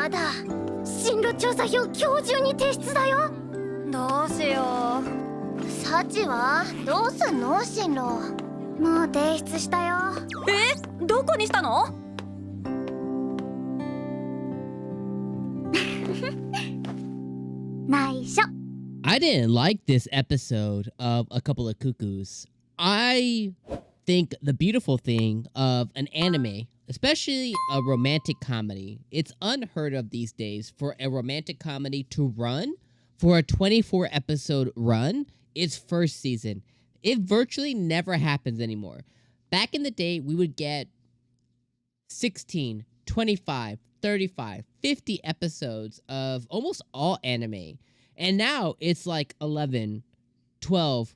まだ進路調査票今日中に提出だよ。どうしよう。サチはどうすんの進路。もう提出したよ。どこにしたの？内緒。 I didn't like this episode of A Couple of Cuckoos. I think the beautiful thing of an anime, especially a romantic comedy, it's unheard of these days for a romantic comedy to run for a 24 episode run its first season. It virtually never happens anymore. Back in the day, we would get 16, 25, 35, 50 episodes of almost all anime. And now it's like 11, 12.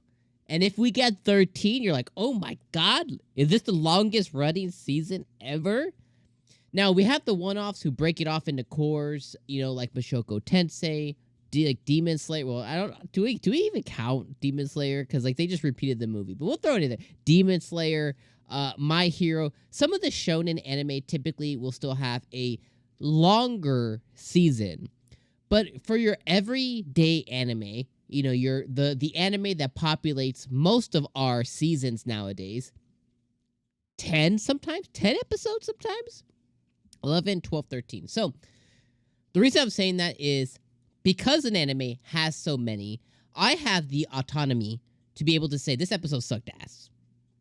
And if we get 13, you're like, oh my god, is this the longest running season ever? Now, we have the one-offs who break it off into cores, you know, like Mushoku Tensei, like Demon Slayer. Well, I don't... Do we even count Demon Slayer? Because, like, they just repeated the movie. But we'll throw it in there. Demon Slayer, My Hero. Some of the shonen anime typically will still have a longer season. But for your everyday anime, you know, the anime that populates most of our seasons nowadays, 10 episodes sometimes, 11, 12, 13. So the reason I'm saying that is because an anime has so many, I have the autonomy to be able to say this episode sucked ass.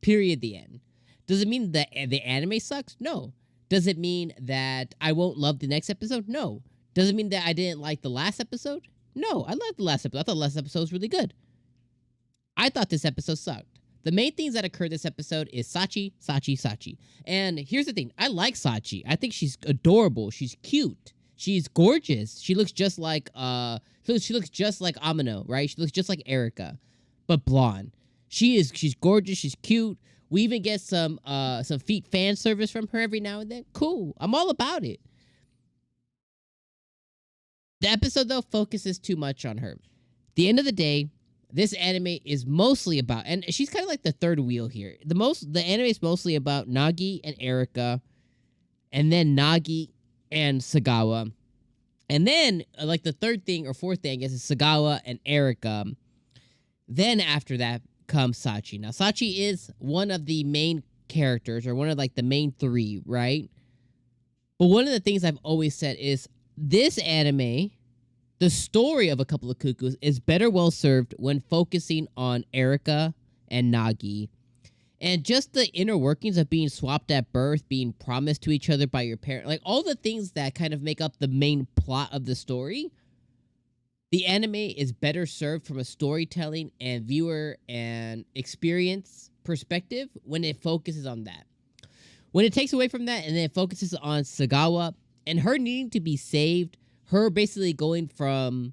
Period. The end. Does it mean that the anime sucks? No. Does it mean that I won't love the next episode? No. Does it mean that I didn't like the last episode? No, I liked the last episode. I thought the last episode was really good. I thought this episode sucked. The main things that occurred this episode is Sachi, Sachi, Sachi. And here's the thing. I like Sachi. I think she's adorable. She's cute. She's gorgeous. She looks just like she looks just like Amino, right? She looks just like Erika, but blonde. She's gorgeous. She's cute. We even get some feet fan service from her every now and then. Cool. I'm all about it. The episode, though, focuses too much on her. At the end of the day, this anime is mostly about, and she's kind of like the third wheel here. The anime is mostly about Nagi and Erika, and then Nagi and Saegawa. And then, like, the third thing or fourth thing, I guess, is Saegawa and Erika. Then after that comes Sachi. Now, Sachi is one of the main characters, or one of, like, the main three, right? But one of the things I've always said is, this anime, the story of A Couple of Cuckoos, is better well served when focusing on Erika and Nagi. And just the inner workings of being swapped at birth, being promised to each other by your parent, like all the things that kind of make up the main plot of the story, the anime is better served from a storytelling and viewer and experience perspective when it focuses on that. When it takes away from that and then it focuses on Saegawa and her needing to be saved, her basically going from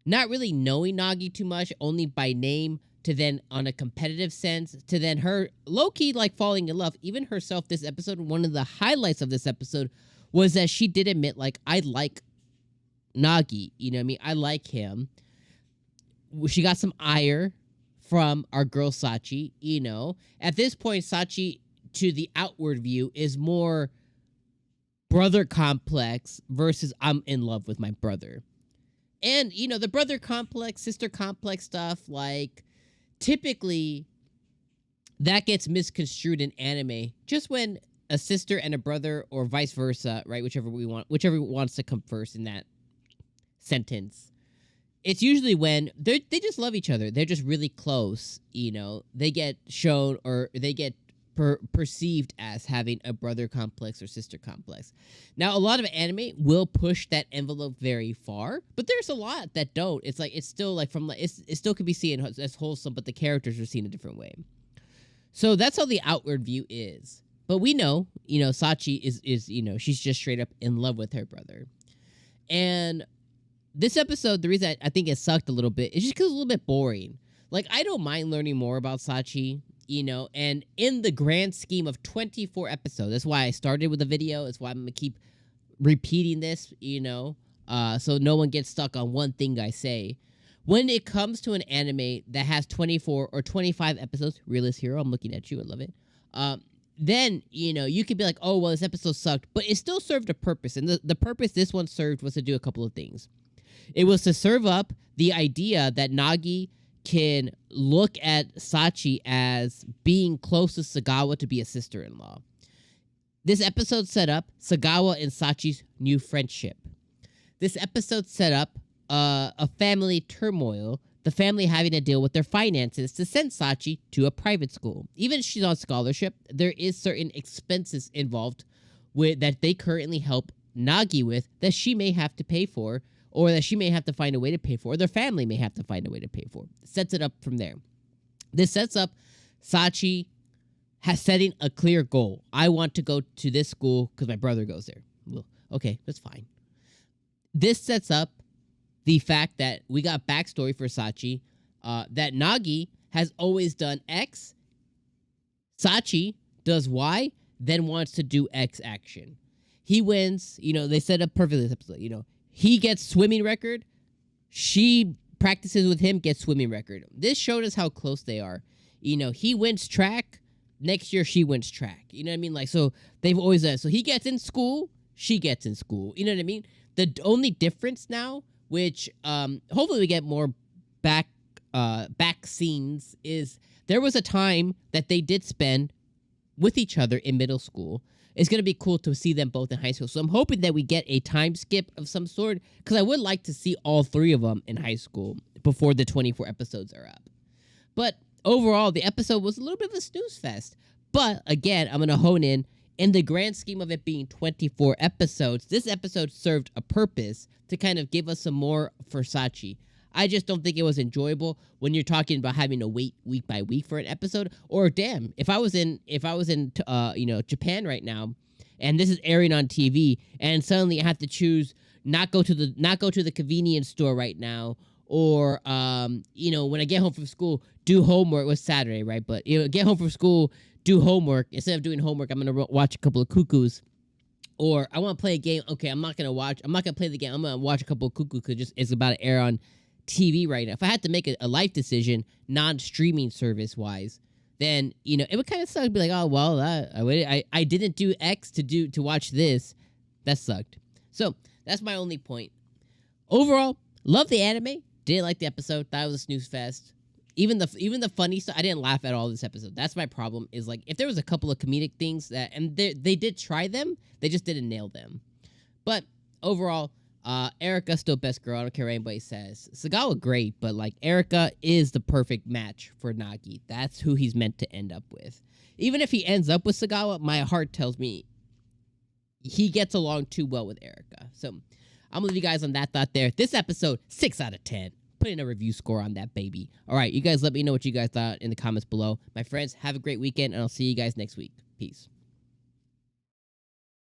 not really knowing Nagi too much, only by name, to then on a competitive sense, to then her low-key like falling in love. Even herself this episode, one of the highlights of this episode was that she did admit, like, I like Nagi, you know what I mean? I like him. She got some ire from our girl Sachi, you know. At this point, Sachi, to the outward view, is more brother complex versus I'm in love with my brother. And, you know, the brother complex, sister complex stuff, like, typically that gets misconstrued in anime just when a sister and a brother, or vice versa, right? Whichever wants to come first in that sentence. It's usually when they just love each other. They're just really close, you know. They get shown, or they get perceived as having a brother complex or sister complex. Now, a lot of anime will push that envelope very far, but there's a lot that don't. It's like, it's still like it still could be seen as wholesome, but the characters are seen a different way. So that's how the outward view is. But we know, you know, Sachi is you know, she's just straight up in love with her brother. And this episode, the reason I think it sucked a little bit is just because it's a little bit boring. Like, I don't mind learning more about Sachi, you know, and in the grand scheme of 24 episodes, that's why I started with the video. That's why I'm going to keep repeating this, you know, so no one gets stuck on one thing I say. When it comes to an anime that has 24 or 25 episodes, Realist Hero, I'm looking at you, I love it. then, you could be like, oh, well, this episode sucked, but it still served a purpose. And the purpose this one served was to do a couple of things. It was to serve up the idea that Nagi can look at Sachi as being close to Saegawa to be a sister-in-law. This episode set up Saegawa and Sachi's new friendship. This episode set up a family turmoil, the family having to deal with their finances to send Sachi to a private school. Even if she's on scholarship, there is certain expenses involved that they currently help Nagi with that she may have to pay for, or that she may have to find a way to pay for, or their family may have to find a way to pay for. Sets it up from there. This sets up Sachi setting a clear goal. I want to go to this school because my brother goes there. Well, okay, that's fine. This sets up the fact that we got backstory for Sachi, that Nagi has always done X, Sachi does Y, then wants to do X action. He wins, they set up perfectly this episode, he gets swimming record, she practices with him, gets swimming record. This showed us how close they are. He wins track, next year she wins track. You know what I mean? Like, so they've always done. So he gets in school, she gets in school. You know what I mean? The only difference now, which hopefully we get more back scenes, is there was a time that they did spend with each other in middle school. It's going to be cool to see them both in high school. So I'm hoping that we get a time skip of some sort, because I would like to see all three of them in high school before the 24 episodes are up. But overall, the episode was a little bit of a snooze fest. But again, I'm going to hone in the grand scheme of it being 24 episodes, this episode served a purpose to kind of give us some more for Sachi. I just don't think it was enjoyable when you're talking about having to wait week by week for an episode. Or damn, if I was in Japan right now, and this is airing on TV, and suddenly I have to choose not go to the convenience store right now, or when I get home from school, do homework. It was Saturday, right? But get home from school, do homework. Instead of doing homework, I'm gonna watch a couple of Cuckoos. Or I want to play a game. Okay, I'm not gonna play the game. I'm gonna watch a couple of Cuckoos because it's about to air on TV right now. If I had to make a life decision, non-streaming service wise, then it would kind of suck. Be like, oh well, I didn't do X to watch this. That sucked. So that's my only point. Overall, love the anime. Didn't like the episode. Thought it was a snooze fest. Even the funny stuff, I didn't laugh at all this episode. That's my problem. Is like if there was a couple of comedic things and they did try them, they just didn't nail them. But overall, Erika still best girl. I don't care what anybody says. Saegawa great, but like Erika is the perfect match for Nagi. That's who he's meant to end up with. Even if he ends up with Saegawa, my heart tells me he gets along too well with Erika. So I'm gonna leave you guys on that thought there. This episode, 6 out of 10. Putting a review score on that baby. All right, you guys let me know what you guys thought in the comments below. My friends, have a great weekend, and I'll see you guys next week. Peace.